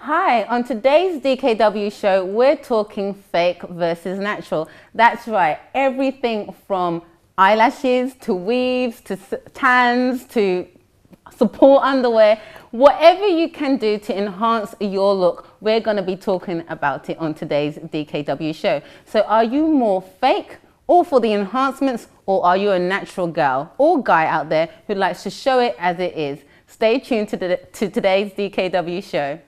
Hi, on today's DKW show, we're talking fake versus natural. That's right, everything from eyelashes to weaves to tans to support underwear, whatever you can do to enhance your look, we're going to be talking about it on today's DKW show. So are you more fake or for the enhancements, or are you a natural girl or guy out there who likes to show it as it is? Stay tuned to today's DKW show.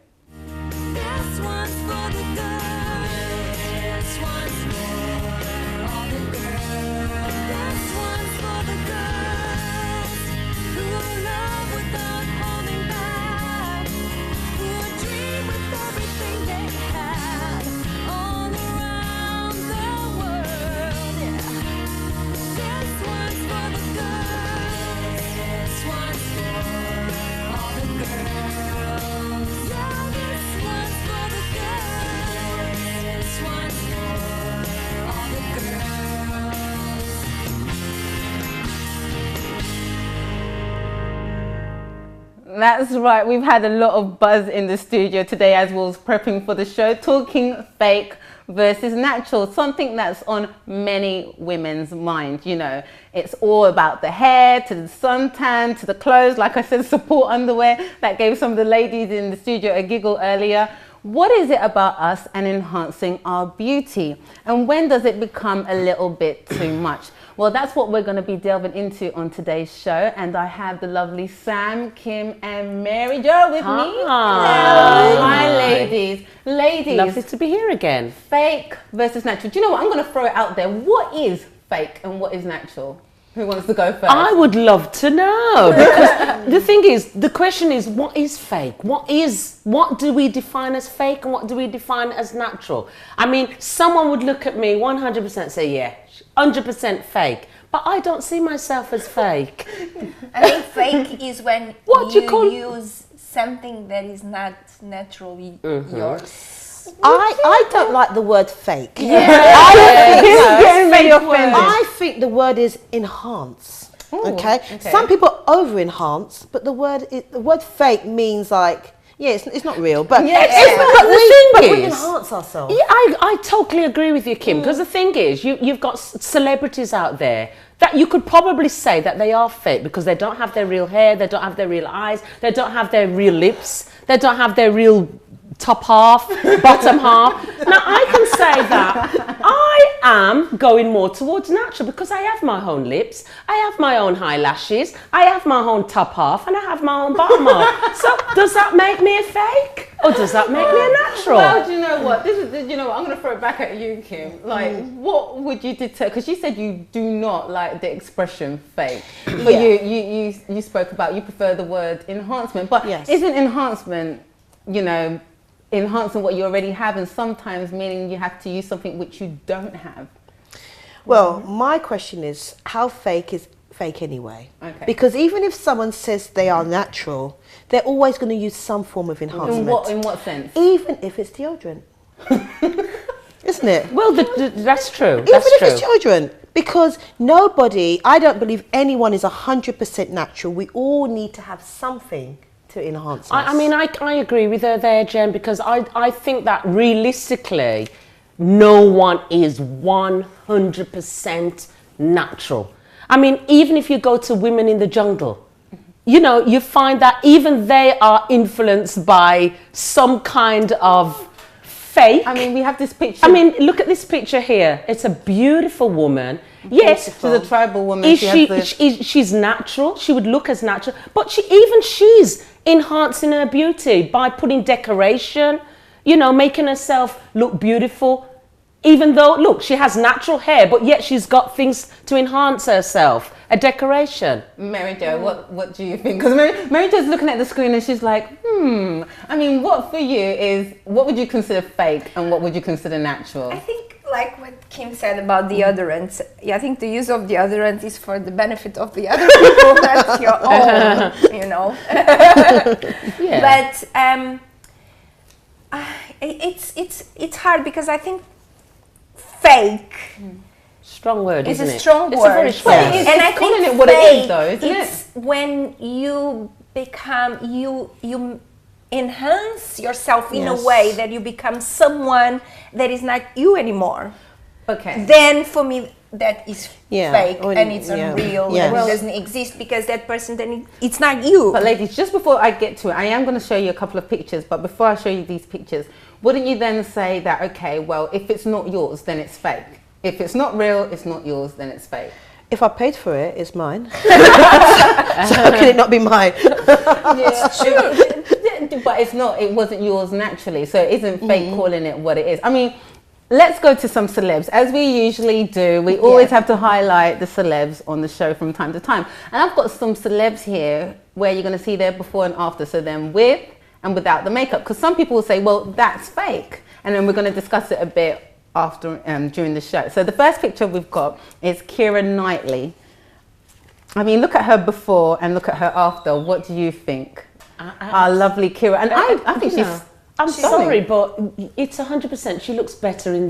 That's right, we've had a lot of buzz in the studio today as we was prepping for the show, talking fake versus natural, something that's on many women's mind. You know, it's all about the hair, to the suntan, to the clothes, like I said, support underwear. That gave some of the ladies in the studio a giggle earlier. What is it about us and enhancing our beauty? And when does it become a little bit too much? Well, that's what we're going to be delving into on today's show. And I have the lovely Sam, Kim and Mary Jo with me. Hello. Hi, ladies. Ladies. Lovely to be here again. Fake versus natural. Do you know what? I'm going to throw it out there. What is fake and what is natural? Who wants to go first? I would love to know, because the thing is, the question is, what is fake? What do we define as fake and what do we define as natural? I mean, someone would look at me 100% say, yeah, 100% fake. But I don't see myself as fake. I think fake is when you use something that is not naturally yours. I don't like the word fake. I think the word is enhance. Okay? Some people over enhance, but the word fake means like, yeah, it's not real, but we enhance ourselves. Yeah, I totally agree with you, Kim, because the thing is, you've got celebrities out there that you could probably say that they are fake because they don't have their real hair, they don't have their real eyes, they don't have their real lips, they don't have their real top half, bottom half. Now I can say that I am going more towards natural because I have my own lips, I have my own eyelashes, I have my own top half, and I have my own bottom half. So does that make me a fake, or does that make me a natural? Well, do you know what? I'm going to throw it back at you, Kim. Like, what would you deter? Because you said you do not like the expression fake, but you spoke about you prefer the word enhancement. But isn't enhancement, enhancing what you already have, and sometimes meaning you have to use something which you don't have? Well, my question is, how fake is fake anyway? Okay. Because even if someone says they are natural, they're always going to use some form of enhancement. In what sense? Even if it's deodorant. Isn't it? Well, that's true. Even if it's deodorant. Because I don't believe anyone is 100% natural. We all need to have something to enhance us. I agree with her there, Jen, because I think that realistically, no one is 100% natural. I mean, even if you go to women in the jungle, you find that even they are influenced by some kind of fake. I mean, we have this picture. I mean, look at this picture here. It's a beautiful woman. Yes, she's a tribal woman. She's natural. She would look as natural, but she's enhancing her beauty by putting decoration, making herself look beautiful. Even though, look, she has natural hair, but yet she's got things to enhance herself, a decoration. Mary Jo, what do you think? Because Mary Jo's looking at the screen and she's like, I mean, what would you consider fake and what would you consider natural? I think, like what Kim said about deodorant, I think the use of deodorant is for the benefit of the other people, not your own, But it's hard because I think fake strong word, it's isn't it? It's a strong word. It's a very strong word. And I think it what it is, though, isn't it's when you become you enhance yourself in a Yes. way that you become someone that is not you anymore, Okay. then for me that is Yeah. fake Or- and it's yeah. unreal Yes. and Well- it doesn't exist, because that person then it's not you. But ladies, just before I get to it, I am going to show you a couple of pictures. But before I show you these pictures, wouldn't you then say that, okay, well, if it's not yours, then it's fake. If it's not real, it's not yours, then it's fake. If I paid for it, it's mine. So how can it not be mine? It's true. But it's not, it wasn't yours naturally. So it isn't fake calling it what it is. I mean, let's go to some celebs. As we usually do, we always have to highlight the celebs on the show from time to time. And I've got some celebs here where you're going to see their before and after. So them with and without the makeup. Because some people will say, well, that's fake. And then we're going to discuss it a bit after during the show. So the first picture we've got is Keira Knightley. I mean, look at her before and look at her after. What do you think? Our lovely Keira. And I think she's... I'm stunning. sorry, but it's 100%. She looks better in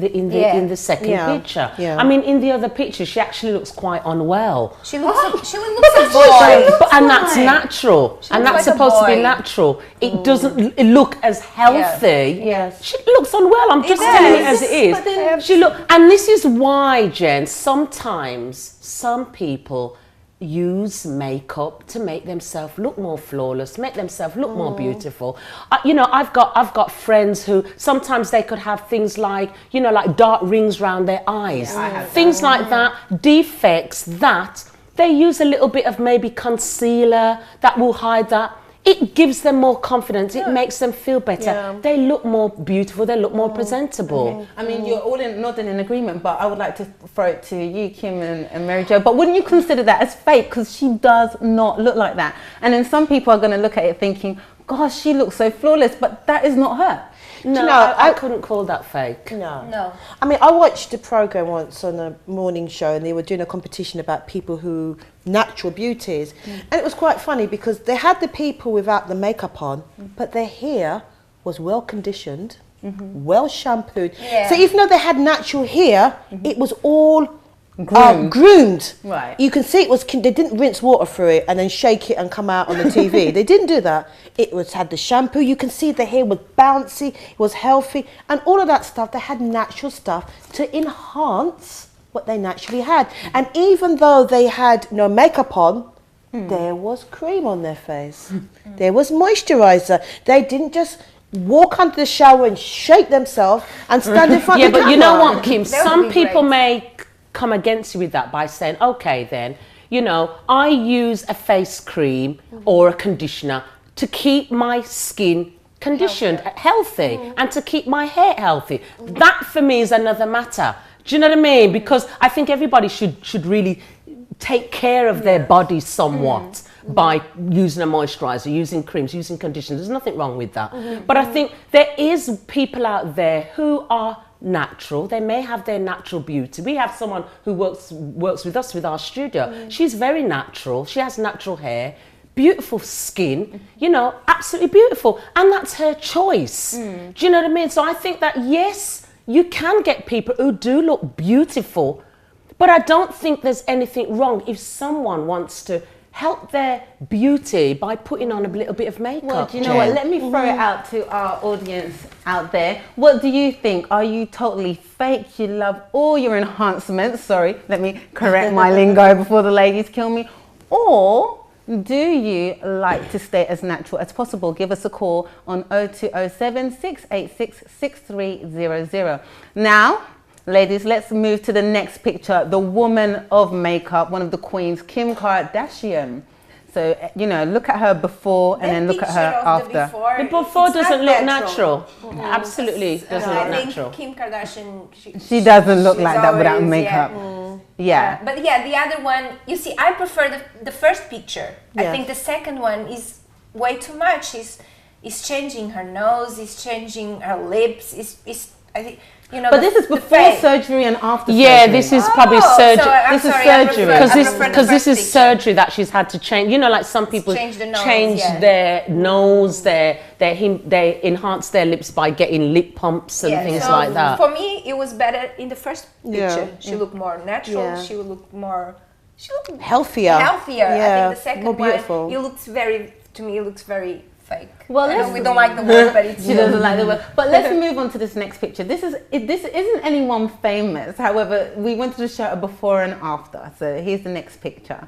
the second Yeah. picture. Yeah. I mean, in the other picture, she actually looks quite unwell. She looks a boy. And that's natural, and looks that's like a supposed to be boy. natural. It doesn't look as healthy. Yes. She looks unwell. I'm just telling it as it is. But then- She look, and this is why, Jen. Sometimes some people use makeup to make themselves look more flawless, make themselves look more beautiful. You know, I've got friends who sometimes they could have things like, you know, like dark rings around their eyes, things like that, defects that they use a little bit of maybe concealer that will hide that. It gives them more confidence. It makes them feel better. Yeah. They look more beautiful. They look more presentable. I mean, you're all nodding in agreement, but I would like to throw it to you, Kim and Mary Jo. But wouldn't you consider that as fake? Because she does not look like that. And then some people are going to look at it thinking, gosh, she looks so flawless, but that is not her. No, you know, I couldn't call that fake. No. I mean, I watched a program once on a morning show, and they were doing a competition about people who natural beauties, and it was quite funny because they had the people without the makeup on, but their hair was well conditioned, well shampooed. Yeah. So even though they had natural hair, it was all Groomed. groomed. Right. You can see it was. They didn't rinse water through it and then shake it and come out on the TV. They didn't do that. It was had the shampoo. You can see the hair was bouncy. It was healthy, and all of that stuff. They had natural stuff to enhance what they naturally had. And even though they had no makeup on, there was cream on their face. There was moisturizer. They didn't just walk under the shower and shake themselves and stand in front Yeah, of the but camera. you know what, Kim? That would Some be people great. may come against you with that by saying, okay, then, you know, I use a face cream or a conditioner to keep my skin conditioned, healthy, and to keep my hair healthy. That for me is another matter. Do you know what I mean? Because I think everybody should really take care of their body somewhat by using a moisturizer, using creams, using conditioners. There's nothing wrong with that. But I think there is people out there who are natural. They may have their natural beauty. We have someone who works with us with our studio. She's very natural. She has natural hair, beautiful skin, you know, absolutely beautiful. And that's her choice. Do you know what I mean? So I think that, yes, you can get people who do look beautiful, but I don't think there's anything wrong if someone wants to help their beauty by putting on a little bit of makeup. Well, do you know what? Let me throw it out to our audience out there. What do you think? Are you totally fake? You love all your enhancements. Sorry, let me correct my lingo before the ladies kill me. Or do you like to stay as natural as possible? Give us a call on 0207 686 6300. Now, ladies, let's move to the next picture. The woman of makeup, one of the queens, Kim Kardashian. So, you know, look at her before and then look at her after. The before doesn't look natural. Absolutely doesn't look I think natural. Kim Kardashian, She doesn't look she's like that without always- makeup. Yeah. But yeah, the other one, you see, I prefer the first picture. I Yeah. think the second one is way too much. Is changing her nose, is changing her lips, is I think, you know. But this is the before face. surgery and after Yeah, surgery. this is probably Oh, surgery. so I'm This is sorry, I surgery. prefer- I Because prefer the this is first picture. surgery that she's had to change. You know, like some people Change the nose, change yeah. their nose, they enhance their lips by getting lip pumps and Yeah, things so like that. For me, it was better in the first picture. Yeah. She looked more natural. Yeah. She would look more. She looked Healthier. healthier. I Yeah, think the second more one, beautiful. it looks very. To me, it looks very fake. Well, I know we don't like the word, but it's she doesn't like the word. But let's move on to this next picture. This isn't anyone famous. However, we wanted to show a before and after. So here's the next picture.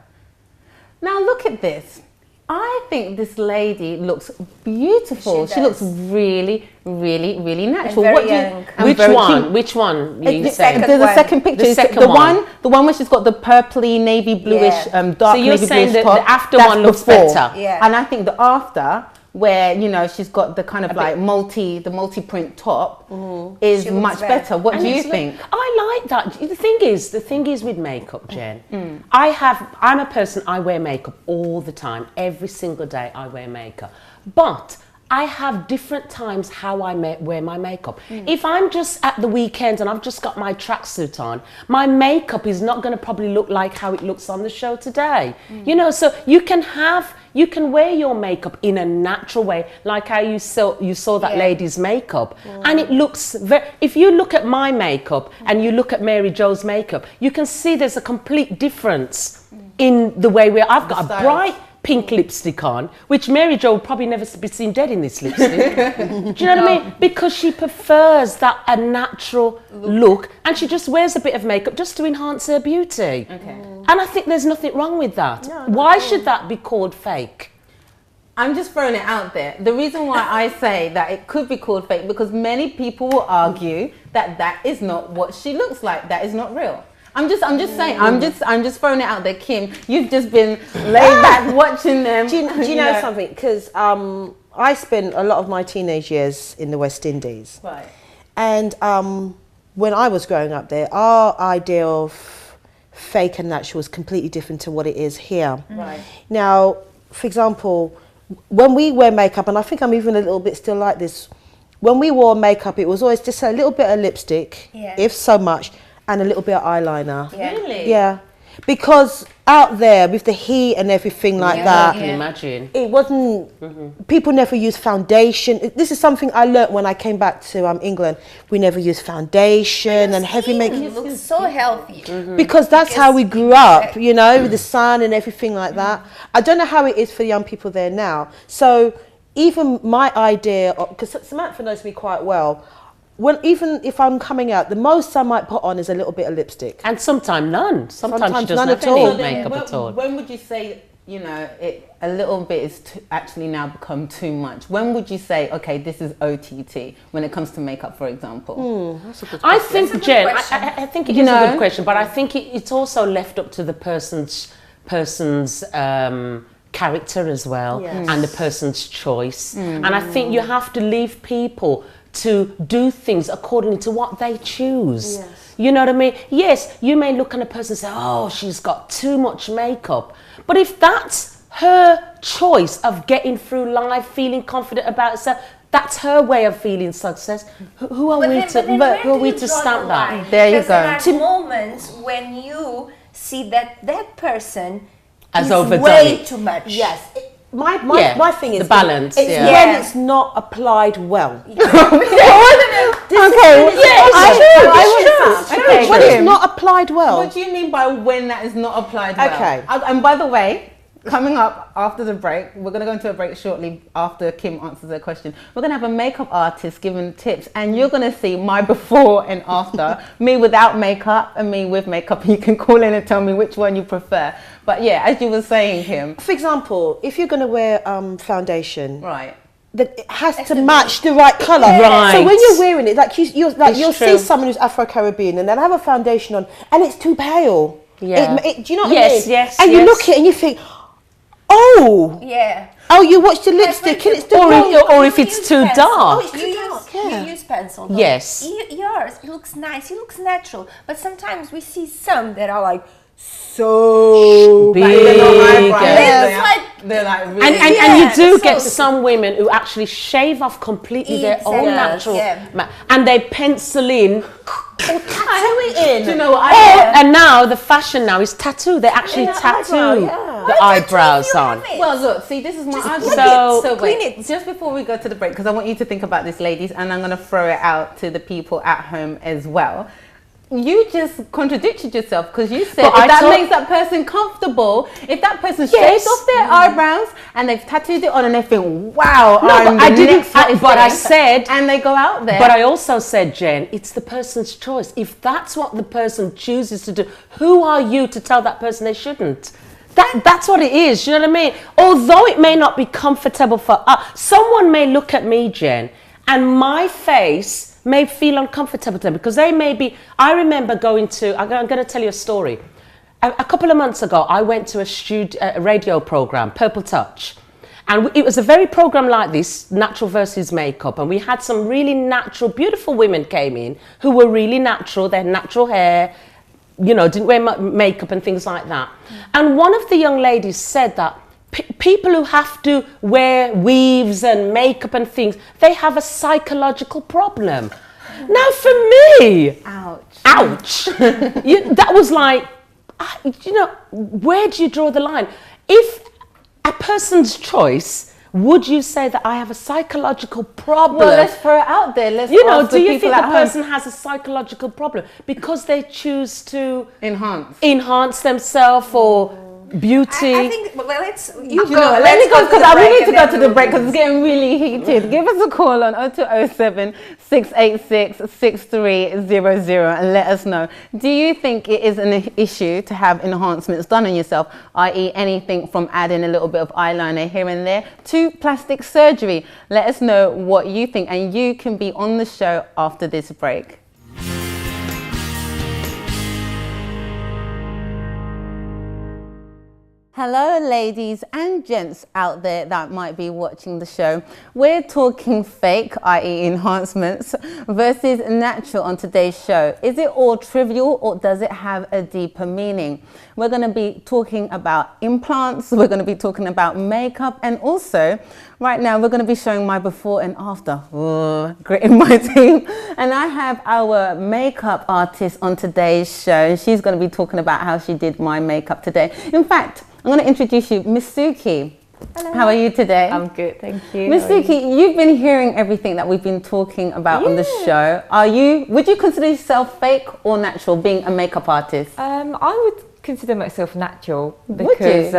Now look at this. I think this lady looks beautiful. She looks really, really, really natural. And very young. Which one? Which one? You say? There's a second picture. The second the one. The one where she's got the purpley, navy bluish, dark So you're navy saying bluish that top. the after That's one looks before. better? Yeah. And I think the after, where she's got the kind of like multi-print top, is She looks much better. better. What do you It's think? I like that. The thing is with makeup, Jen. I'm a person, I wear makeup all the time. Every single day I wear makeup. But I have different times how I wear my makeup. If I'm just at the weekend and I've just got my tracksuit on, my makeup is not going to probably look like how it looks on the show today. So you can wear your makeup in a natural way, like how you saw that lady's makeup. And it looks if you look at my makeup and you look at Mary Jo's makeup, you can see there's a complete difference in the way I've got a bright pink lipstick on, which Mary Jo would probably never be seen dead in this lipstick. Do you know what I mean? Because she prefers a natural look, and she just wears a bit of makeup just to enhance her beauty. Okay. And I think there's nothing wrong with that. Why should that be called fake? I'm just throwing it out there. The reason why I say that it could be called fake, because many people will argue that is not what she looks like. That is not real. I'm just saying. I'm just throwing it out there, Kim. You've just been laid back watching them. Do you know something? Because I spent a lot of my teenage years in the West Indies. Right. And when I was growing up there, our idea of fake and natural was completely different to what it is here. Right. Now, for example, when we wear makeup, and I think I'm even a little bit still like this, when we wore makeup, it was always just a little bit of lipstick, if so much, and a little bit of eyeliner. Yeah. Really? Yeah. Because out there with the heat and everything like that, I can imagine. it wasn't, people never use foundation. This is something I learnt when I came back to England. We never use foundation and heavy makeup. You look so healthy. Because that's how we grew up, with the sun and everything like that. I don't know how it is for young people there now. So even my idea, because Samantha knows me quite well, even if I'm coming out, the most I might put on is a little bit of lipstick. And sometimes none. Sometimes she doesn't none have at all. any makeup at all. When would you say, a little bit is actually now become too much? When would you say, okay, this is OTT when it comes to makeup, for example? That's a good I question. think, Jen, I think it is a good question, but I think it's also left up to the person's character as well, and the person's choice. And I think you have to leave people to do things according to what they choose. You know what I mean? Yes, you may look at a person and say, oh, she's got too much makeup. But if that's her choice of getting through life, feeling confident about herself, that's her way of feeling success. Who are we to stamp that? There you go. There are moments when you see that person Has is overdone way it. too much. Yes. My thing is the balance. It's yeah. when it's not applied well. Okay, When it's Kim, not applied well. what do you mean by when that is not applied well? Okay. And by the way, coming up after the break, we're going to go into a break shortly after Kim answers her question. We're going to have a makeup artist giving tips, and you're going to see my before and after, me without makeup and me with makeup. You can call in and tell me which one you prefer. But yeah, as you were saying, Kim. For example, if you're going to wear foundation, Right. it has to match the right colour. Right. So when you're wearing it, you'll It's see true. someone who's Afro-Caribbean and they'll have a foundation on and it's too pale. Yeah. Do you know what I Yes, mean? yes, And you yes. look at it and you think, oh, Yeah. you watch the lipstick and it's the Or if it's too dark. You use pencil. Though. Yes. Yours, it looks nice. It looks natural. But sometimes we see some that are like so Big. They're like really And you do so- get some women who actually shave off completely their own Exactly. natural, Yeah. and they pencil in. tattoo it in. Do you know what And now the fashion now is tattoo. They actually tattoo the eyebrows on. Well, look, see, this is my argument. So clean wait, it. just before we go to the break, because I want you to think about this, ladies, and I'm going to throw it out to the people at home as well. you just contradicted yourself because you said But if that makes that person comfortable, if that person shaves off their eyebrows and they've tattooed it on and they think, wow, I'm I the didn't. next hottest But I thing, said. and they go out there. But I also said, Jen, it's the person's choice. If that's what the person chooses to do, who are you to tell that person they shouldn't? That's what it is. You know what I mean? Although it may not be comfortable for us, someone may look at me, Jen, and my face may feel uncomfortable to them because they may be. I remember going to. I'm going to tell you a story. A couple of months ago, I went to a radio program, Purple Touch. And it was a very program like this, natural versus makeup. And we had some really natural, beautiful women came in who were really natural. They had natural hair, you know, didn't wear makeup and things like that. And one of the young ladies said that people who have to wear weaves and makeup and things, they have a psychological problem. Now for me, ouch. That was like, you know, where do you draw the line? If a person's choice, would you say that I have a psychological problem? Well, let's throw it out there. Let's you know, ask do the you people think the at home. person has a psychological problem because they choose to enhance themselves or beauty? I think, well, let's let me go because I really need to go to the break because it's getting really heated. Give us a call on 0207 686 6300 and let us know. Do you think it is an issue to have enhancements done on yourself, i.e. anything from adding a little bit of eyeliner here and there to plastic surgery? Let us know what you think and you can be on the show after this break. Hello ladies and gents out there that might be watching the show. We're talking fake, i.e. enhancements, versus natural on today's show. Is it all trivial or does it have a deeper meaning? We're going to be talking about implants, we're going to be talking about makeup, and also right now we're going to be showing my before and after. Gritting my teeth. And I have our makeup artist on today's show. She's going to be talking about how she did my makeup today. In fact, I'm going to introduce you, Miss Suki. Hello. How are you today? I'm good, thank you. Miss Suki, you've been hearing everything that we've been talking about on the show. Would you consider yourself fake or natural being a makeup artist? I would consider myself natural because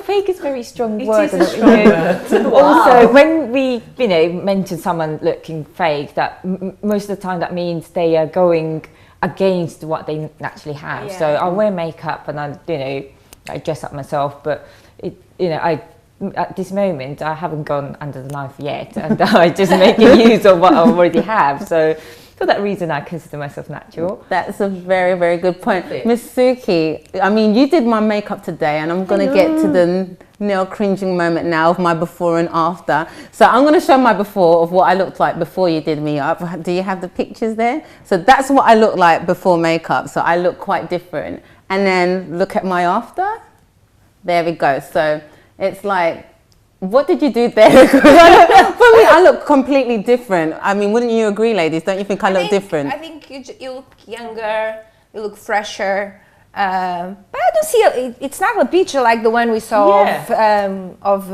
fake is a very strong word. Also, when we mention someone looking fake, that most of the time that means they are going against what they naturally have. Yeah. So I wear makeup and I dress up myself, but at this moment I haven't gone under the knife yet, and I just making use of what I already have. So for that reason, I consider myself natural. That's a very, very good point. Miss Suki, I mean, you did my makeup today, and I'm going to get to the nail cringing moment now of my before and after. So I'm going to show my before of what I looked like before you did me up. Do you have the pictures there? So that's what I look like before makeup. So I look quite different. And then look at my after. There we go. So it's like, what did you do there? For me, I look completely different. I mean, wouldn't you agree, ladies? Don't you think I look different? I think you look younger, you look fresher. But I don't see it's not a picture like the one we saw of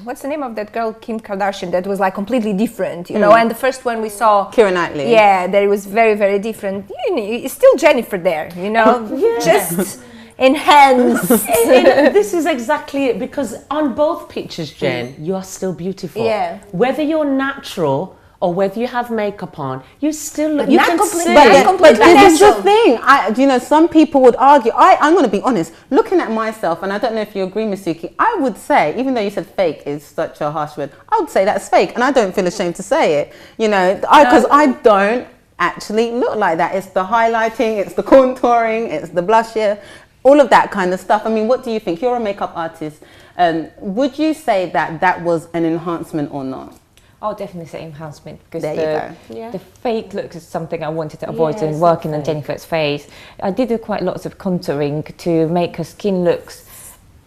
what's the name of that girl, Kim Kardashian, that was like completely different, you know. And the first one we saw, Keira Knightley. Yeah, that it was very, very different. It's still Jennifer there, you know. Just enhance. This is exactly it, because on both pictures, Jen, you are still beautiful. Yeah. Whether you're natural or whether you have makeup on, you still look. But You not can completely- see. completely But this is the natural. thing. Some people would argue. I'm going to be honest. Looking at myself, and I don't know if you agree, Miss Suki, I would say, even though you said fake is such a harsh word, I would say that's fake, and I don't feel ashamed to say it. Because I don't actually look like that. It's the highlighting, it's the contouring, it's the blush here. All of that kind of stuff. I mean, what do you think? You're a makeup artist. Would you say that was an enhancement or not? I'll definitely say enhancement, because There you go. the fake look is something I wanted to avoid in working on Jennifer's face. I did do quite lots of contouring to make her skin looks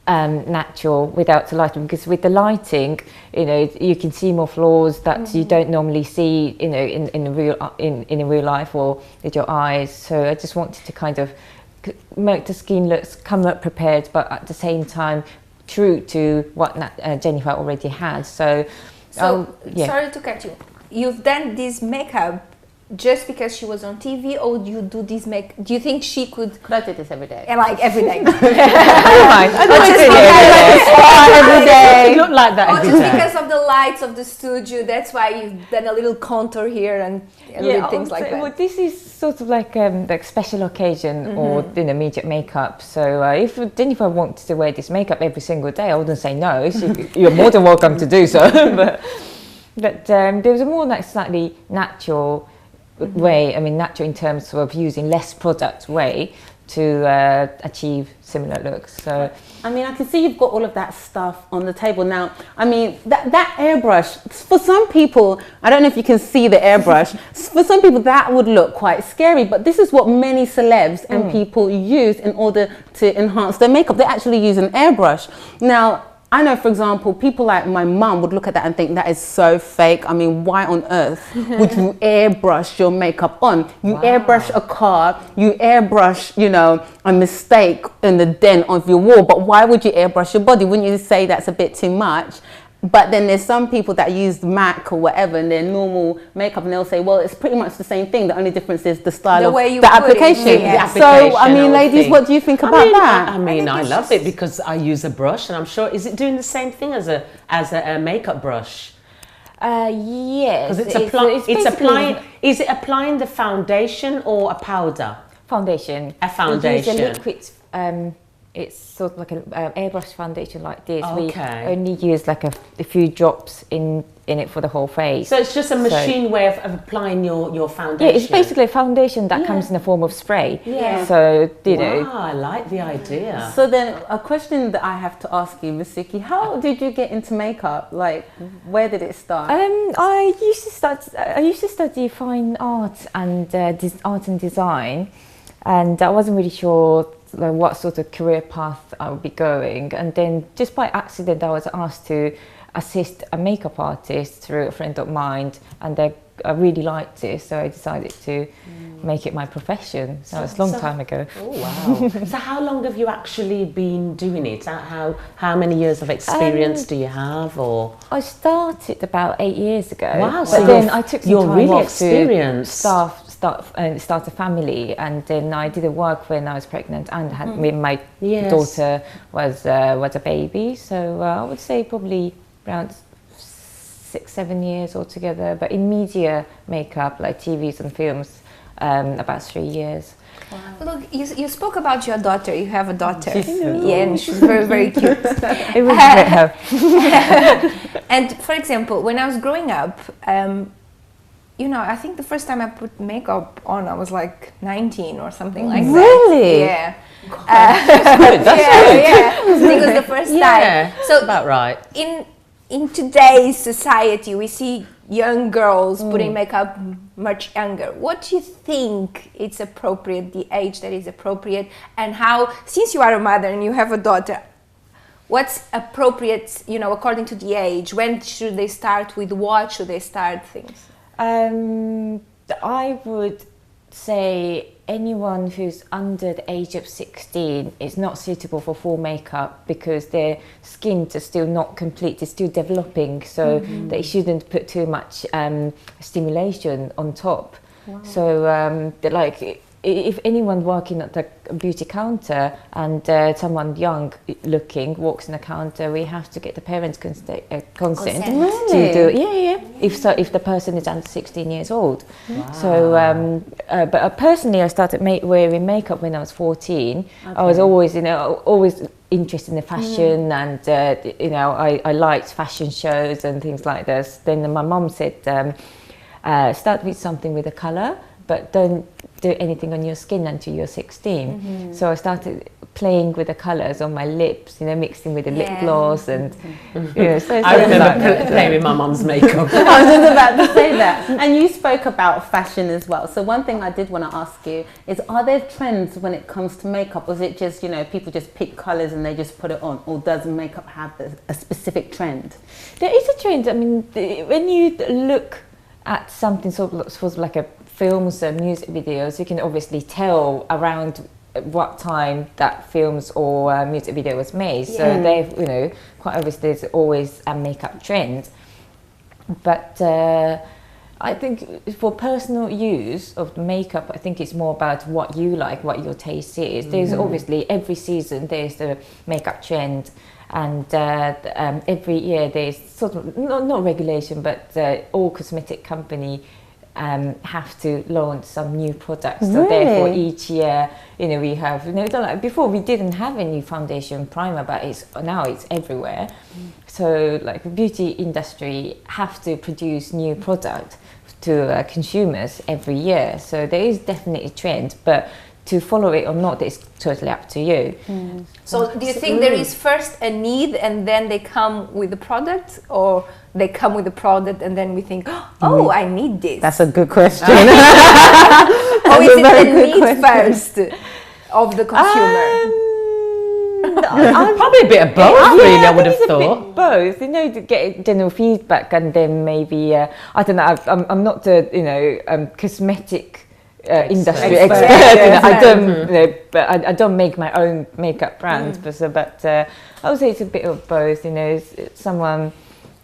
natural without the lighting, because with the lighting, you can see more flaws that you don't normally see, in real life or with your eyes. So I just wanted to kind of make the skin looks come up prepared, but at the same time true to what Jennifer already had. So sorry to cut you. You've done this makeup just because she was on TV, or do you do this do you think she could I do this every day? like every day? I don't every day. It look like that Or every just day. because of the lights of the studio, that's why you've done a little contour here and little things like that. Well, this is sort of like special occasion or immediate makeup. So if Jennifer wanted to wear this makeup every single day, I wouldn't say no. You're more than welcome to do so. but there was a more like slightly natural way. I mean, natural in terms of using less product way to achieve similar looks. So I mean, I can see you've got all of that stuff on the table now. I mean, that airbrush, for some people, I don't know if you can see the airbrush, for some people that would look quite scary, but this is what many celebs and people use in order to enhance their makeup. They actually use an airbrush. Now, I know, for example, people like my mum would look at that and think that is so fake. I mean, why on earth would you airbrush your makeup on? You airbrush a car, you airbrush, you know, a mistake in the dent of your wall, but why would you airbrush your body? Wouldn't you say that's a bit too much? But then there's some people that use MAC or whatever in their normal makeup, and they'll say, well, it's pretty much the same thing. The only difference is the style of the application. So, I mean, ladies, what do you think about that? I mean, I love it because I use a brush, and I'm sure, is it doing the same thing as a makeup brush? Yes. Because it's applying. Is it applying the foundation or a powder? Foundation. A foundation. We use a liquid. It's sort of like an airbrush foundation like this. Okay. We only use like a few drops in it for the whole face. So it's just a machine way of applying your foundation. Yeah, it's basically a foundation that comes in the form of spray. Yeah. So, you know. Wow, I like the idea. So then a question that I have to ask you, Masuki, how did you get into makeup? Like, where did it start? I used to study fine art and art and design, and I wasn't really sure what sort of career path I would be going, and then just by accident I was asked to assist a makeup artist through a friend of mine, and I really liked it, so I decided to make it my profession. So it's a long time ago. Oh wow. So how long have you actually been doing it? How many years of experience do you have? Or I started about 8 years ago. Wow, but so then I took some you're time really off experienced. to start a family, and then I didn't work when I was pregnant and had when my daughter was a baby. So I would say probably around 6-7 years altogether. But in media makeup, like TVs and films, about 3 years. Wow. Look, you spoke about your daughter. You have a daughter. Yeah, and she's very, very cute. It was her. And for example, when I was growing up, you know, I think the first time I put makeup on, I was like 19 or something like that. Really? Yeah. That's good. Yeah. I think it was the first Yeah, time. So about right. In today's society, we see young girls putting makeup much younger. What do you think it's appropriate, the age that is appropriate, and how, since you are a mother and you have a daughter, what's appropriate, you know, according to the age? When should they start? With what should they start things? I would say anyone who's under the age of 16 is not suitable for full makeup, because their skin is still not complete, it's still developing, so they shouldn't put too much stimulation on top. Wow. So like if anyone working at the beauty counter and someone young looking walks in the counter, we have to get the parents' consent to do it. Yeah. If the person is under 16 years old. Wow. So, but personally, I started wearing makeup when I was 14. Okay. I was always, always interested in the fashion, and I liked fashion shows and things like this. Then my mum said, start with something with a colour, but don't do anything on your skin until you're 16. So I started playing with the colours on my lips, mixing with the lip gloss, and so I remember playing with my mum's makeup. I was just about to say that. And you spoke about fashion as well. So one thing I did want to ask you is, are there trends when it comes to makeup? Or is it just, people just pick colours and they just put it on? Or does makeup have a specific trend? There is a trend. I mean, when you look at something sort of like a films and music videos, you can obviously tell around what time that films or music video was made. So they've, quite obviously there's always a makeup trend. But I think for personal use of the makeup, I think it's more about what you like, what your taste is. There's obviously every season there's the makeup trend, and every year there's sort of not regulation, but all cosmetic company have to launch some new products. So therefore each year, we have, like before we didn't have any foundation primer, but now it's everywhere. So like the beauty industry have to produce new product to consumers every year. So there is definitely a trend, but to follow it or not is totally up to you. So do you think there is first a need and then they come with the product, or they come with the product and then we think, oh, I need this? That's a good question. Or is it a need first of the consumer? Probably a bit of both, really, I would have thought. Both, to get general feedback, and then maybe I don't know. I'm not the cosmetic industry expert. I don't, but I don't make my own makeup brands. But I would say it's a bit of both. Someone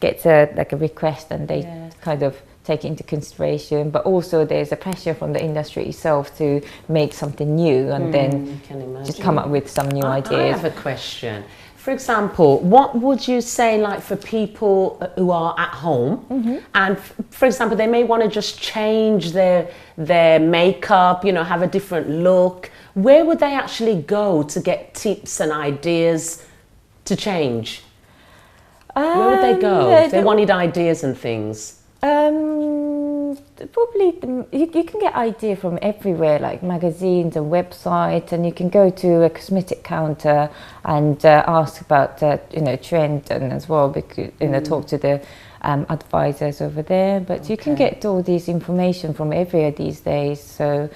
gets a request and they kind of take it into consideration, but also there's a pressure from the industry itself to make something new and then just come up with some new ideas. I have a question. For example, what would you say, like, for people who are at home and, for example, they may want to just change their makeup, have a different look. Where would they actually go to get tips and ideas to change? Where would they go if they wanted ideas and things? Probably you can get idea from everywhere, like magazines and websites, and you can go to a cosmetic counter and ask about trend, and as well because talk to the advisors over there. But you can get all this information from everywhere these days. So.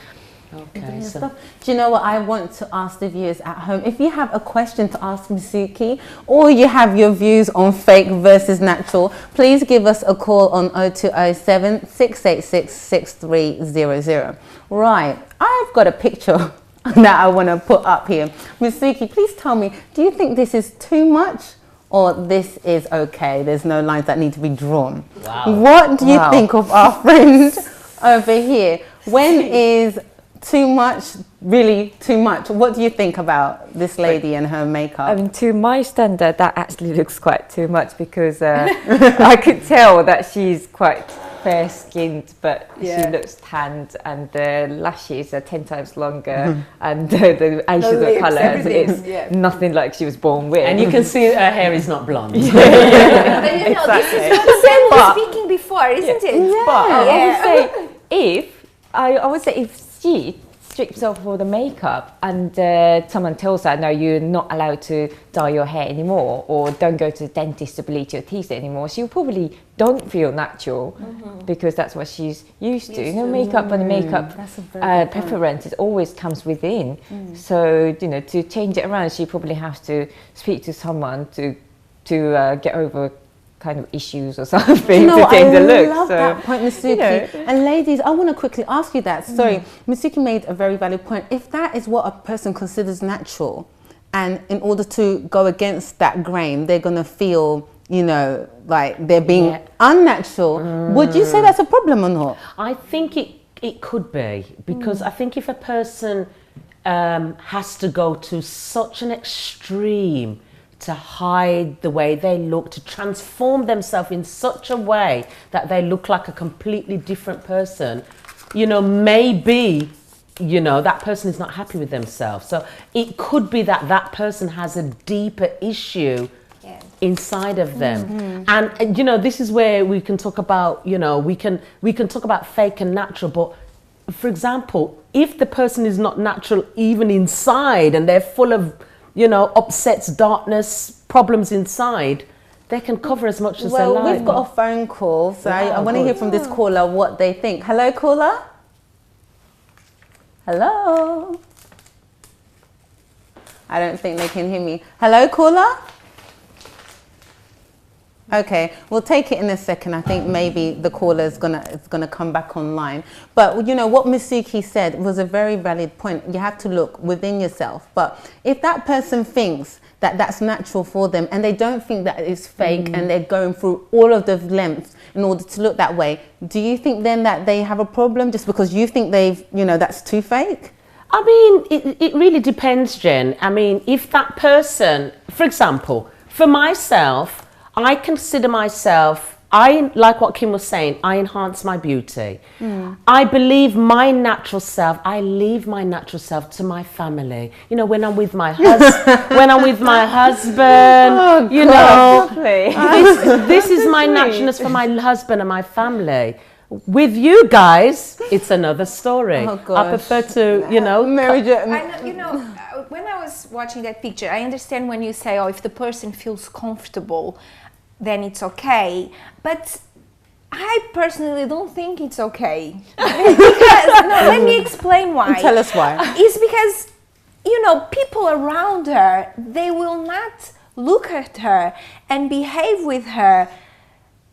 Okay, so do you know what I want to ask the viewers at home? If you have a question to ask Misuki, or you have your views on fake versus natural, please give us a call on 0207 686 6300. Right, I've got a picture that I want to put up here. Misuki, please tell me, do you think this is too much, or this is okay? There's no lines that need to be drawn. Wow. What do you think of our friend over here? When is too much really too much? What do you think about this lady and her makeup? I mean, to my standard, that actually looks quite too much, because I could tell that she's quite fair-skinned, but she looks tanned, and the lashes are 10 times longer, and the eyeshadow colour is nothing like she was born with. And you can see her hair is not blonde. But this is what Sam was speaking before, isn't it? But I would say if she strips off all the makeup and someone tells her, no, you're not allowed to dye your hair anymore, or don't go to the dentist to bleach your teeth anymore, she'll probably don't feel natural, because that's what she's used to. Makeup and makeup preference always comes within. So to change it around, she probably has to speak to someone to get over kind of issues or something to change the look. I love that point, Misuki. And ladies, I want to quickly ask you that. Sorry, Misuki made a very valid point. If that is what a person considers natural, and in order to go against that grain, they're going to feel, like they're being unnatural. Would you say that's a problem or not? I think it could be, because I think if a person has to go to such an extreme to hide the way they look, to transform themselves in such a way that they look like a completely different person, maybe, that person is not happy with themselves. So it could be that that person has a deeper issue inside of them. And, this is where we can talk about, we can talk about fake and natural, but for example, if the person is not natural even inside, and they're full of upsets, darkness, problems inside, they can cover as much as they like. Well, we've got a phone call, so I want to hear from this caller what they think. Hello, caller? Hello? I don't think they can hear me. Hello, caller? Okay, we'll take it in a second. I think maybe the caller is gonna come back online. But you know what Misuki said was a very valid point. You have to look within yourself. But if that person thinks that that's natural for them and they don't think that it's fake and they're going through all of the lengths in order to look that way, do you think then that they have a problem just because you think that's too fake? I mean, it really depends, Jen. I mean, if that person, for example, for myself, I consider myself, like what Kim was saying, I enhance my beauty. I believe my natural self, I leave my natural self to my family. You know, when I'm with my husband, you know, this is my naturalness for my husband and my family. With you guys, it's another story. Oh, gosh. I prefer to, I know, when I was watching that picture, I understand when you say, if the person feels comfortable, then it's okay. But I personally don't think it's okay. Let me explain why. Tell us why. It's because, people around her, they will not look at her and behave with her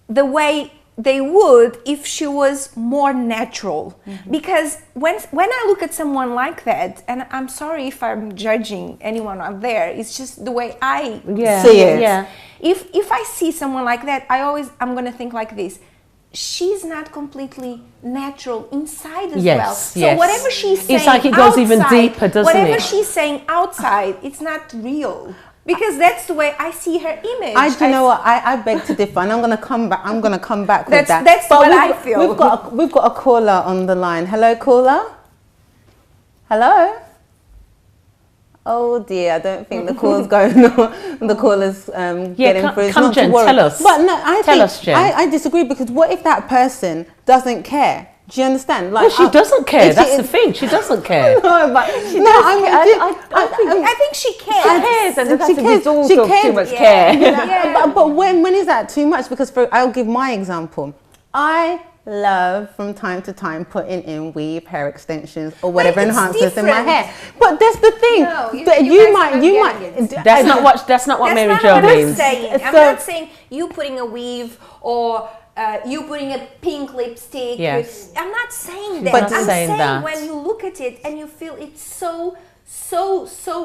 the way they would if she was more natural. Because when I look at someone like that, and I'm sorry if I'm judging anyone out there, it's just the way I see it. Yeah. If I see someone like that, I'm gonna think like this: she's not completely natural inside as well. So whatever she's saying, it's like it goes even deeper, doesn't it? Whatever she's saying outside, it's not real. Because that's the way I see her image. I beg to differ, and I'm going to come back with that. That's what I feel. We've got a caller on the line. Hello, caller. Hello. Oh dear, I don't think the call's going on. The caller's getting through. Come, Jen, tell us. But no, tell us, Jen. I disagree, because what if that person doesn't care? Do you understand? Like, well, she doesn't care. That's the thing. She doesn't care. I think she cares. She cares, and that's a result of too much care. But when is that too much? Because I'll give my example. I love from time to time putting in weave, hair extensions, or whatever enhancers in my hair. But that's the thing. No, you might. That's not what Mary Jo means. I'm not saying you putting a weave or you putting a pink lipstick. Yes. I'm not saying that. But I'm saying that when you look at it and you feel it's so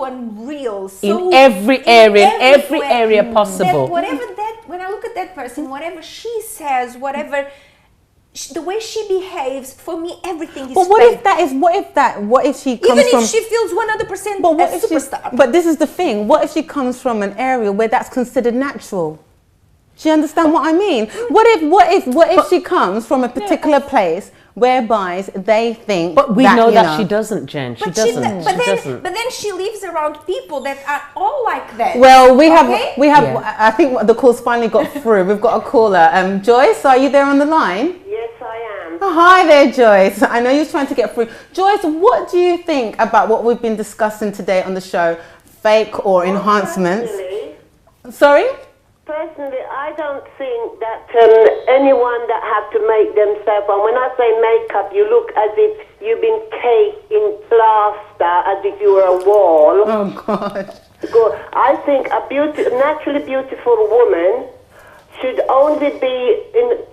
unreal. In every area possible. When I look at that person, whatever she says, the way she behaves, for me, everything is. But what if she comes even from? If she feels 100% but what a if superstar. But this is the thing. What if she comes from an area where that's considered natural? Do you understand what I mean? What if she comes from a particular place whereby they think? But we know that she doesn't, Jen. She doesn't. But then she lives around people that are all like that. Well, we have. I think the call's finally got through. We've got a caller. Joyce, are you there on the line? Yes, I am. Oh, hi there, Joyce. I know you're trying to get through. Joyce, what do you think about what we've been discussing today on the show? Fake or enhancements? Sorry? Personally, I don't think that anyone that have to make themselves, and when I say makeup, you look as if you've been caked in plaster, as if you were a wall. Oh, God. I think a naturally beautiful woman should only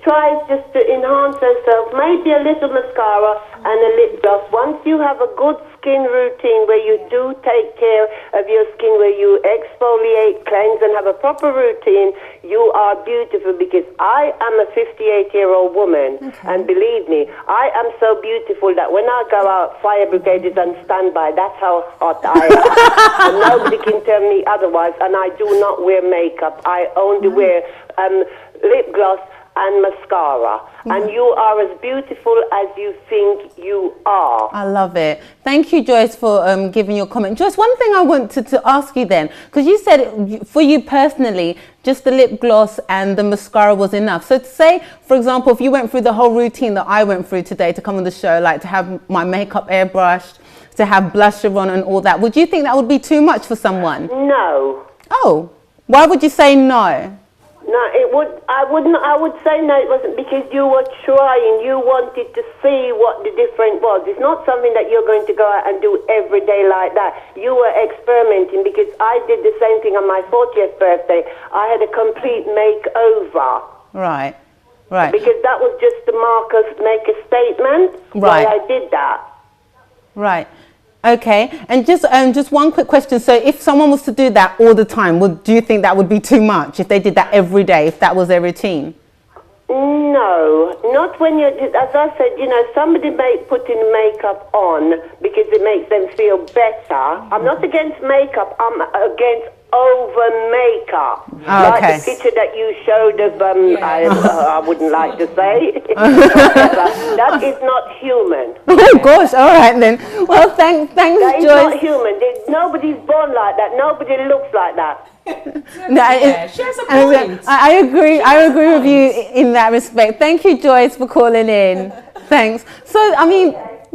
try just to enhance herself, maybe a little mascara and a lip gloss. Once you have a good skin routine where you do take care of your skin, where you exfoliate, cleanse and have a proper routine, you are beautiful. Because I am a 58-year-old woman, and believe me, I am so beautiful that when I go out, fire brigade is on standby. That's how hot I am. And nobody can tell me otherwise, and I do not wear makeup. I only wear lip gloss and mascara, and you are as beautiful as you think you are. I love it. Thank you, Joyce, for giving your comment. Joyce, one thing I wanted to ask you then, because you said for you personally, just the lip gloss and the mascara was enough. So to say, for example, if you went through the whole routine that I went through today to come on the show, like to have my makeup airbrushed, to have blusher on and all that, would you think that would be too much for someone? No. Oh, why would you say no? No, it would. I wouldn't. I would say no. It wasn't because you were trying. You wanted to see what the difference was. It's not something that you're going to go out and do every day like that. You were experimenting because I did the same thing on my 40th birthday. I had a complete makeover. Right. Right. Because that was just to make a statement. Right. Why I did that. Right. Okay. And just one quick question. So if someone was to do that all the time, do you think that would be too much if they did that every day, if that was their routine? No, not when you're, as I said, somebody putting makeup on because it makes them feel better. I'm not against makeup, I'm against over makeup. Oh, okay. Like the picture that you showed of, I wouldn't like to say. That is not human. Oh gosh, all right then. Well, thanks, That is Joyce. not human. Nobody's born like that. Nobody looks like that. No, she has a point. I agree with you in that respect. Thank you, Joyce, for calling in. Thanks. So,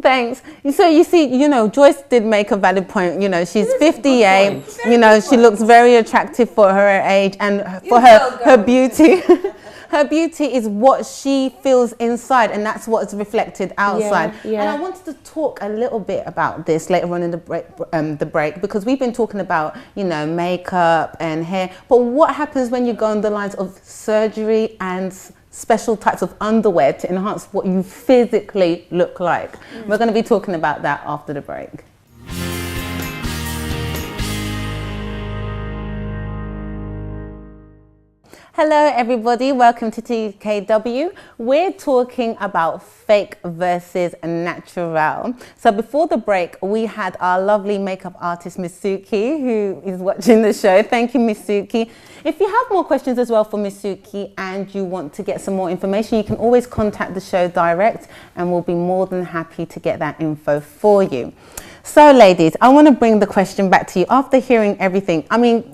thanks. So you see, Joyce did make a valid point. She's 58. She looks very attractive for her age and for her beauty. Her beauty is what she feels inside, and that's what's reflected outside. Yeah. And I wanted to talk a little bit about this later on in the break, because we've been talking about, makeup and hair. But what happens when you go on the lines of surgery and special types of underwear to enhance what you physically look like? We're going to be talking about that after the break. Hello everybody, welcome to DKW. We're talking about fake versus natural. So before the break, we had our lovely makeup artist, Miss Suki, who is watching the show. Thank you, Miss Suki. If you have more questions as well for Miss Suki and you want to get some more information, you can always contact the show direct and we'll be more than happy to get that info for you. So ladies, I want to bring the question back to you after hearing everything.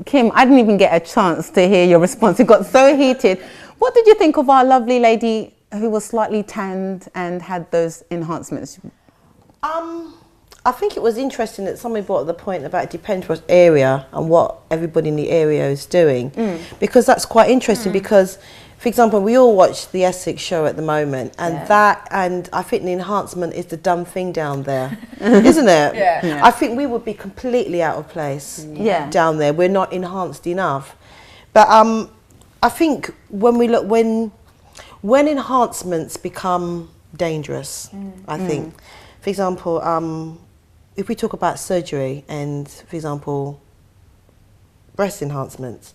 Kim, I didn't even get a chance to hear your response. It got so heated. What did you think of our lovely lady who was slightly tanned and had those enhancements? I think it was interesting that somebody brought up the point about it depends what area and what everybody in the area is doing. Because that's quite interesting because, for example, we all watch the Essex show at the moment, and and I think the enhancement is the dumb thing down there, isn't it? Yeah. I think we would be completely out of place down there. We're not enhanced enough. But I think when we look, when enhancements become dangerous, I think, for example, if we talk about surgery and, for example, breast enhancements.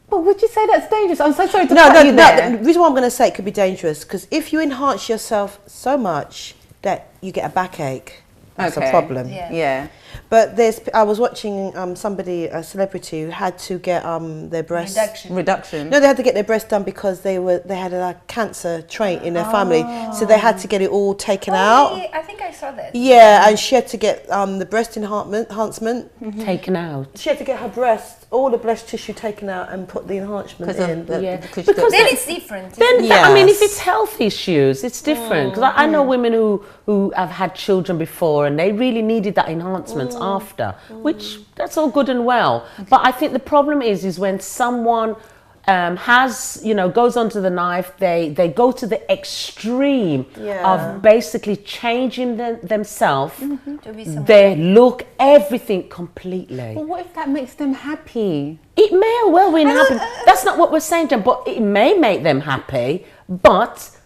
But would you say that's dangerous? I'm so sorry to cut you there. The reason why I'm going to say it could be dangerous, because if you enhance yourself so much that you get a backache, that's a problem. Yeah. But I was watching somebody, a celebrity, who had to get their breast Reduction. No, they had to get their breast done because they had a cancer trait in their family, so they had to get it all taken out. I think I saw that. Yeah, and she had to get the breast enhancement Taken out. She had to get her breast, all the breast tissue taken out and put the enhancement in. Because Then it's different. Then, if it's health issues, it's different. Because I know women who have had children before and they really needed that enhancement after, which that's all good and well. But I think the problem is when someone goes onto the knife, they go to the extreme of basically changing themselves, their look, everything completely. But what if that makes them happy? It may well happen. That's not what we're saying, Jen, but it may make them happy, but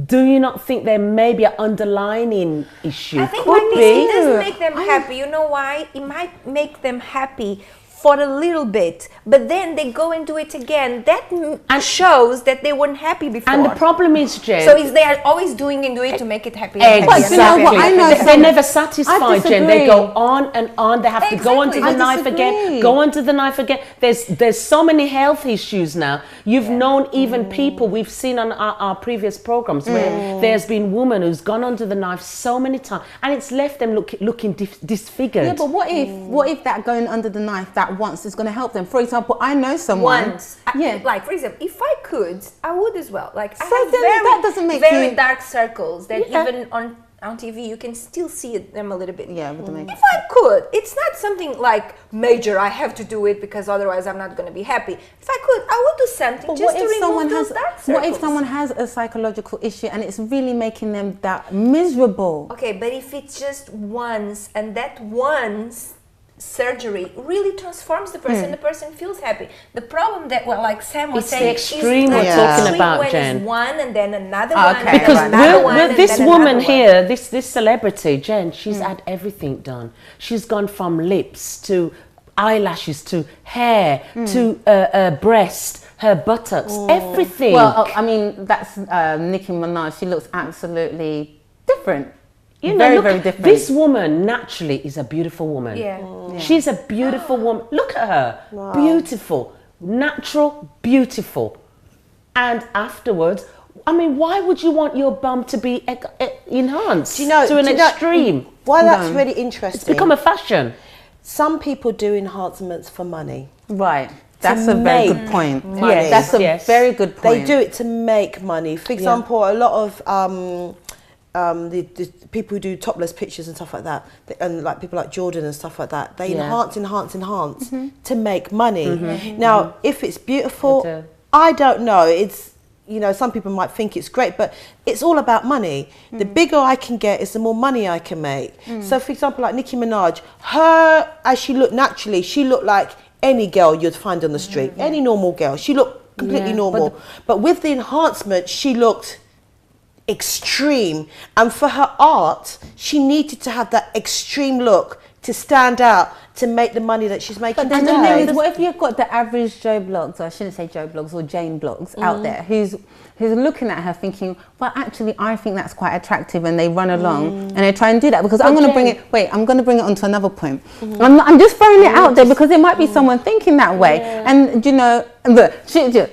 do you not think there may be an underlying issue? I think it doesn't make them happy. You know why? It might make them happy for a little bit, but then they go and do it again. That shows that they weren't happy before. And the problem is, Jen. So they are always doing it to make it happy. Exactly. You know what? I know they're never satisfied, Jen. They go on and on. They have to go onto the knife again. Go onto the knife again. There's so many health issues now. You've known even people we've seen on our previous programs where there's been women who's gone onto the knife so many times, and it's left them looking disfigured. Yeah, but what if that going under the knife that once is going to help them? For example, I know someone. Like for example, if I could, I would as well. Like I So have then that doesn't make very you- dark circles that even on on TV, you can still see them a little bit. Yeah, with the makeup. If I could, it's not something like major, I have to do it because otherwise I'm not going to be happy. If I could, I would do something But just to remove those dark circles. what if someone has a psychological issue and it's really making them that miserable? Okay, but if it's just once, and that once surgery really transforms the person, the person feels happy. The problem that, well, like Sam was It's saying, the extreme we're is talking about, when Jen. it's one and then another one, Okay. and Because then another one, with and this then woman another one. here, this celebrity, Jen, she's had everything done. She's gone from lips to eyelashes to hair to breast, her buttocks, everything. Well, I mean, that's Nicki Minaj. She looks absolutely different. You know, very, look, very different. this woman naturally is a beautiful woman. Yeah. She's a beautiful woman. Look at her. Beautiful. Natural, beautiful. And afterwards, I mean, why would you want your bum to be enhanced to an extreme? Why that's really interesting. It's become a fashion. Some people do enhancements for money. Right. That's a very good point. Yes, That's a yes. very good point. They do it to make money. For example, a lot of the people who do topless pictures and stuff like that, and like people like Jordan and stuff like that, they enhance to make money. Now, if it's beautiful, I don't know. It's, you know, some people might think it's great, but it's all about money. The bigger I can get is the more money I can make. So, for example, like Nicki Minaj, her, as she looked naturally, she looked like any girl you'd find on the street, any normal girl. She looked completely normal. But with the enhancement, she looked extreme, and for her art she needed to have that extreme look to stand out, to make the money that she's making. But then the thing is, what if you've got the average Joe Blogs, or I shouldn't say Joe Blogs, or Jane Blogs out there who's looking at her thinking, well, actually I think that's quite attractive, and they run along and they try and do that, because I'm going to bring it onto another point. I'm just throwing it out there because there might be someone thinking that way. And you know, look,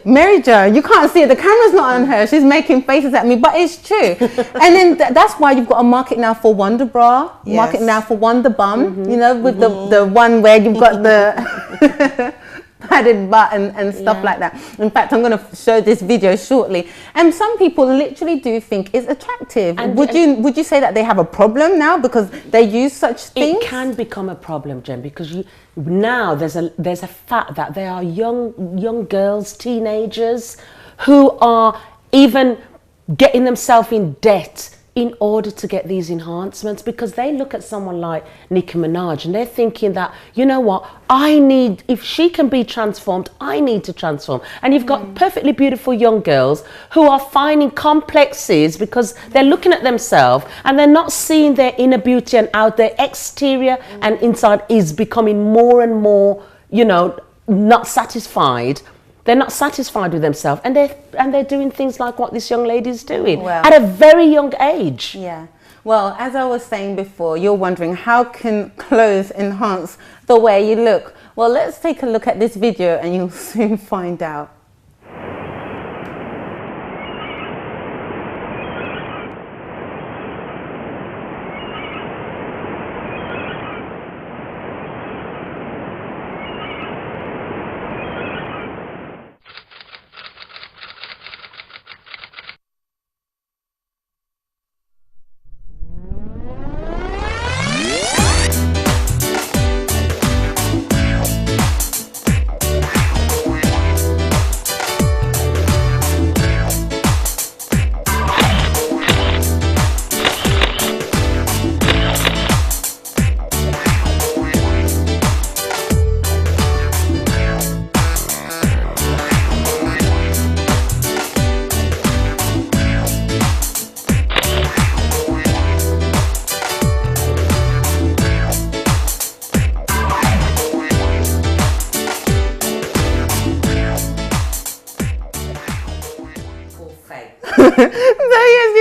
Mary Jo, you can't see it, the camera's not on her, she's making faces at me, but it's true. And then that's why you've got a market now for Wonder Bra, market now for Wonder Bum, you know, with the one where you've got the padded butt and stuff like that. In fact, I'm going to show this video shortly, and some people literally do think it's attractive. And would you say that they have a problem now because they use such things? It can become a problem, Jen, because now there's a fact that there are young girls, teenagers, who are even getting themselves in debt in order to get these enhancements, because they look at someone like Nicki Minaj and they're thinking that, you know what, if she can be transformed, I need to transform. And you've got perfectly beautiful young girls who are finding complexes because they're looking at themselves and they're not seeing their inner beauty, and out their exterior and inside is becoming more and more, you know, not satisfied. They're not satisfied with themselves, and they're doing things like what this young lady is doing at a very young age. Yeah. Well, as I was saying before, you're wondering, how can clothes enhance the way you look? Well, let's take a look at this video and you'll soon find out.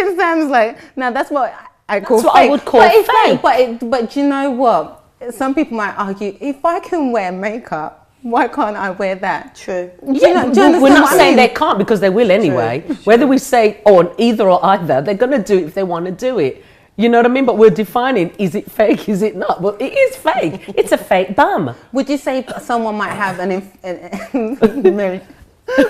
It sounds like, now that's what I call That's what fake. I would call fake. But you know what? Some people might argue, if I can wear makeup, why can't I wear that? True. Do you understand We're not what I saying mean? they can't, because they will anyway. Whether we say either or either, they're going to do it if they want to do it. You know what I mean? But we're defining, is it fake, is it not? Well, it is fake. It's a fake bum. Would you say someone might have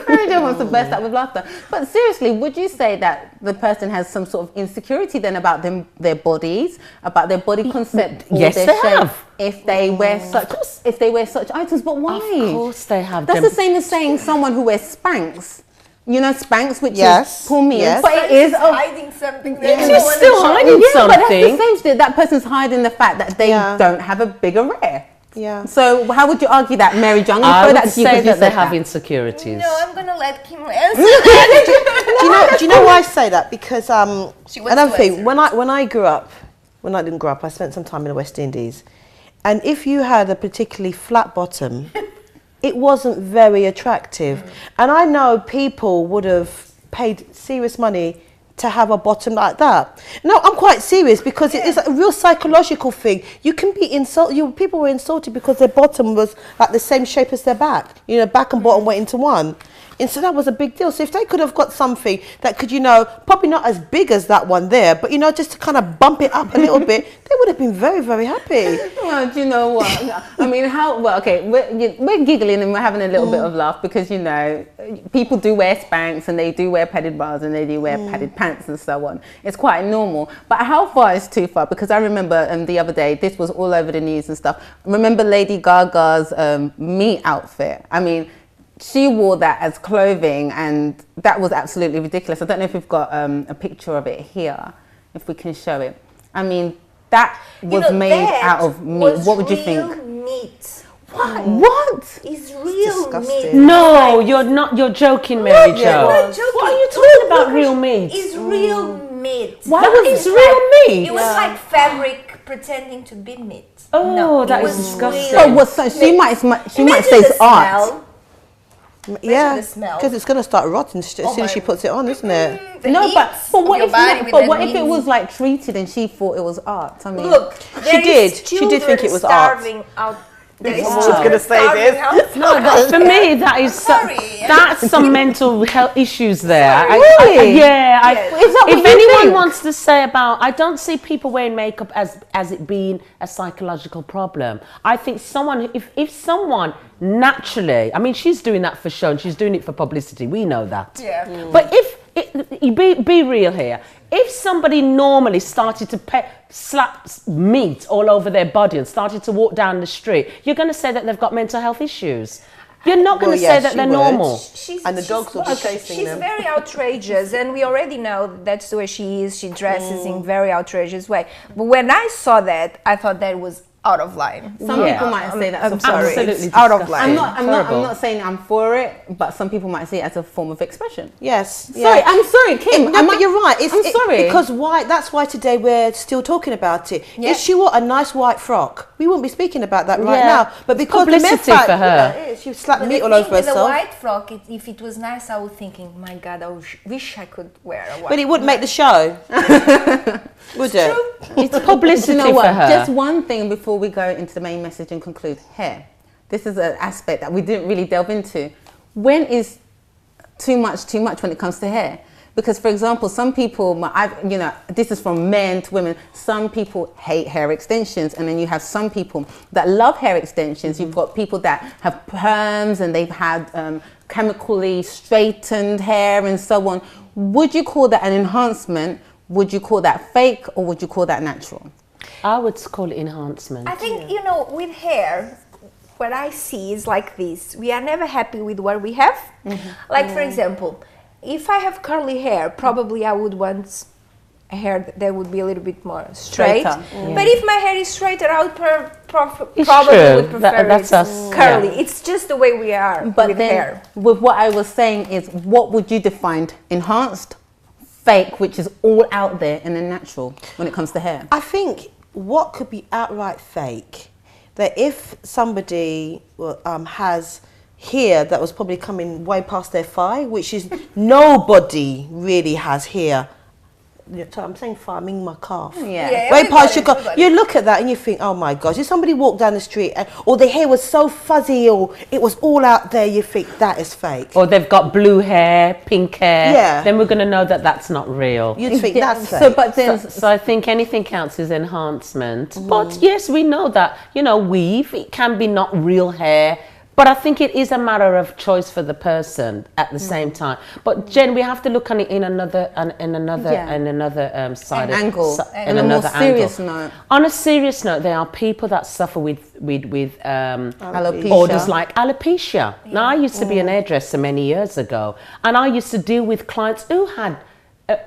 Mary Jo wants to burst out with laughter. But seriously, would you say that the person has some sort of insecurity then about their bodies, about their body concept, or Yes, their they shape, have. if they wear such items? But why? Of course they have. That's them. the same as saying someone who wears Spanx. You know Spanx, which Yes, is pull me in, yes. but it is hiding something. She's still hiding but that's the something. same shit. That person's hiding the fact that they Yeah. don't have a bigger rear. Yeah. So how would you argue that, Mary Jo? I'm I gonna throw would that to you say 'cause you that they said have that. insecurities. No, I'm gonna let Kim answer. Do you know why I say that? Because She wants another to thing, answer. when I grew up, when I didn't grow up, I spent some time in the West Indies, and if you had a particularly flat bottom, it wasn't very attractive. And I know people would have paid serious money to have a bottom like that. No, I'm quite serious because it is a real psychological thing. You can be insulted. People were insulted because their bottom was like the same shape as their back. You know, back and bottom went into one. And so that was a big deal. So if they could have got something that could, you know, probably not as big as that one there, but, you know, just to kind of bump it up a little bit, they would have been very, very happy. Well, do you know what? I mean, we're giggling and we're having a little bit of laugh because, you know, people do wear Spanx and they do wear padded bras and they do wear padded pants and so on. It's quite normal. But how far is too far? Because I remember the other day, this was all over the news and stuff. Remember Lady Gaga's Me outfit? I mean, she wore that as clothing and that was absolutely ridiculous. I don't know if we've got a picture of it here, if we can show it. I mean, that was made out of meat. What would you think? Meat. What? It's real meat. No, you're joking, Mary Jo. I'm not joking. What are you talking about, real meat? It's real meat. Why was it real meat? It was like fabric pretending to be meat. Oh, No, that it is was disgusting. real. So she might say Imagine it's the art. smell. Yeah, the smell. because it's going to start rotting as soon as she puts it on, isn't it? The No, heat but of what your if body not, with but that what if it meat. was like treated and she thought it was art? I mean, Look, She did. She did think it was art. starving out. There is I was children gonna say starving this. out. No, for me, that is sorry. that's some mental health issues there. Really? Yes. Is that what If you anyone think? wants to say about, I don't see people wearing makeup as it being a psychological problem. I think if someone naturally, I mean, she's doing that for show and she's doing it for publicity. We know that. Yeah. But be real here. If somebody normally started to slap meat all over their body and started to walk down the street, you're going to say that they've got mental health issues. You're not going to say that they're normal. And the dogs will be chasing them. She's very outrageous, and we already know that's the way she is. She dresses in very outrageous way. But when I saw that, I thought that was out of line. Some people might say that's I'm sorry. Absolutely It's out of disgusting. line. I'm not saying I'm for it, but some people might see it as a form of expression. Yes. Sorry, I'm sorry, Kim. No, but you're right. I'm sorry. Because why? That's why today we're still talking about it. Yeah. If she wore a nice white frock, we wouldn't be speaking about that right Yeah. now. But because the mere Publicity fact for her. that she slapped But meat the all thing over with the herself. white frock, if it was nice, I was thinking, my God, I wish I could wear a white. But it wouldn't make the show, would it? It's publicity you know for what? her. Just one thing before we go into the main message and conclude. Hair. This is an aspect that we didn't really delve into. When is too much when it comes to hair? Because, for example, some people, this is from men to women, some people hate hair extensions, and then you have some people that love hair extensions. You've got people that have perms and they've had chemically straightened hair and so on. Would you call that an enhancement? Would you call that fake, or would you call that natural? I would call it enhancement. I think, with hair, what I see is like this. We are never happy with what we have. Like, for example, if I have curly hair, probably I would want a hair that would be a little bit more straight. Straighter. But if my hair is straighter, I would It's probably true. would prefer That's it us. curly. Yeah. It's just the way we are But with then, hair. with what I was saying is, what would you define enhanced, fake, which is all out there, and then natural when it comes to hair? I think what could be outright fake, that if somebody has hair that was probably coming way past their thigh, which is nobody really has hair. I'm saying thigh, I mean my calf. Yeah. Way past your calf. everybody. You look at that and you think, oh my gosh, if somebody walked down the street or the hair was so fuzzy or it was all out there, you think that is fake. Or they've got blue hair, pink hair. Yeah. Then we're going to know that that's not real. You'd think that's fake. So, but then, So I think anything counts as enhancement. But yes, we know that, weave, it can be not real hair, But I think it is a matter of choice for the person at the same time. But Jen, we have to look at it in another side, angle, in on a more another serious angle. note. On a serious note, there are people that suffer with Alopecia. orders like alopecia. Now, I used to be an hairdresser many years ago, and I used to deal with clients who had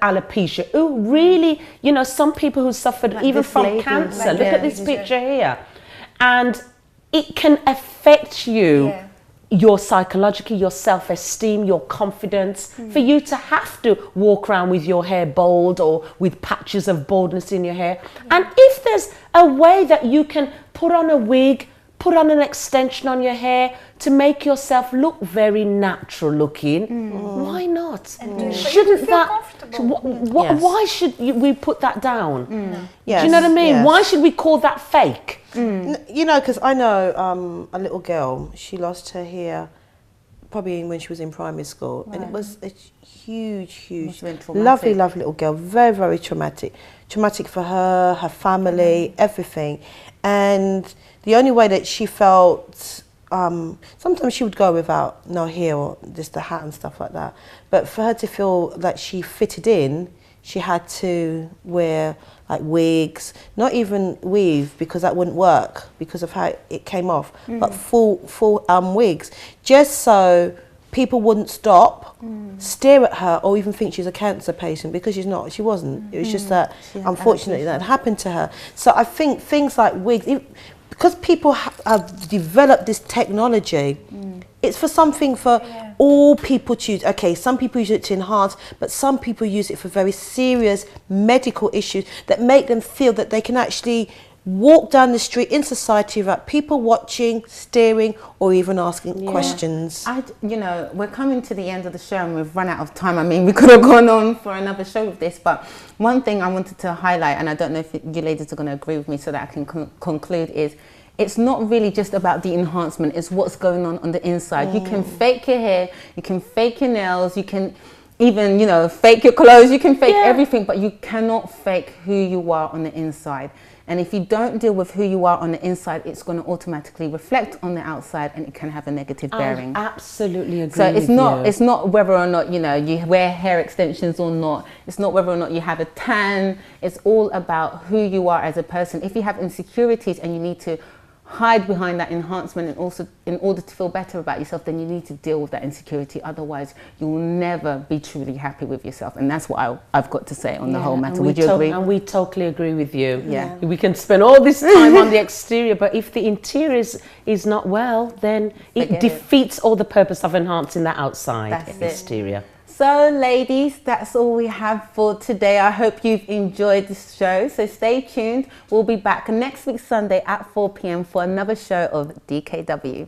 alopecia, who really, you know, some people who suffered Like even this from lady. cancer. Like, Look at this picture here. And it can affect you, your psychology, your self-esteem, your confidence, for you to have to walk around with your hair bald or with patches of baldness in your hair. And if there's a way that you can put on a wig, put on an extension on your hair to make yourself look very natural looking, why not? Shouldn't that, why should we put that down? Yes, Do you know what I mean? yes. Why should we call that fake? You know, because I know a little girl, she lost her hair probably when she was in primary school. And it was a huge, Must have been traumatic. lovely little girl. Very, very traumatic. Traumatic for her, her family, everything. And the only way that she felt, sometimes she would go without no hair or just a hat and stuff like that. But for her to feel that she fitted in, she had to wear like wigs, not even weave because that wouldn't work because of how it came off, but full wigs, just so people wouldn't stop, stare at her or even think she's a cancer patient because she wasn't. It was just that unfortunately that happened to her. So I think things like wigs, because people have developed this technology, it's for something for all people to use. Okay, some people use it to enhance, but some people use it for very serious medical issues that make them feel that they can actually walk down the street in society without people watching, staring, or even asking questions. You know, we're coming to the end of the show and we've run out of time. I mean, we could have gone on for another show with this, but one thing I wanted to highlight, and I don't know if you ladies are going to agree with me so that I can conclude, is it's not really just about the enhancement, it's what's going on the inside. You can fake your hair, you can fake your nails, you can even, you know, fake your clothes, you can fake everything, but you cannot fake who you are on the inside. And if you don't deal with who you are on the inside, it's going to automatically reflect on the outside and it can have a negative bearing. I absolutely agree So with you. it's not whether or not, you know, you wear hair extensions or not. It's not whether or not you have a tan. It's all about who you are as a person. If you have insecurities and you need to hide behind that enhancement and also in order to feel better about yourself, then you need to deal with that insecurity. Otherwise, you'll never be truly happy with yourself. And that's what I've got to say on the whole matter. Would you agree? And we totally agree with you. Yeah. We can spend all this time on the exterior, but if the interior is not well, then it defeats all the purpose of enhancing the outside exterior. So ladies, that's all we have for today. I hope you've enjoyed this show. So stay tuned. We'll be back next week Sunday at 4 p.m. for another show of DKW.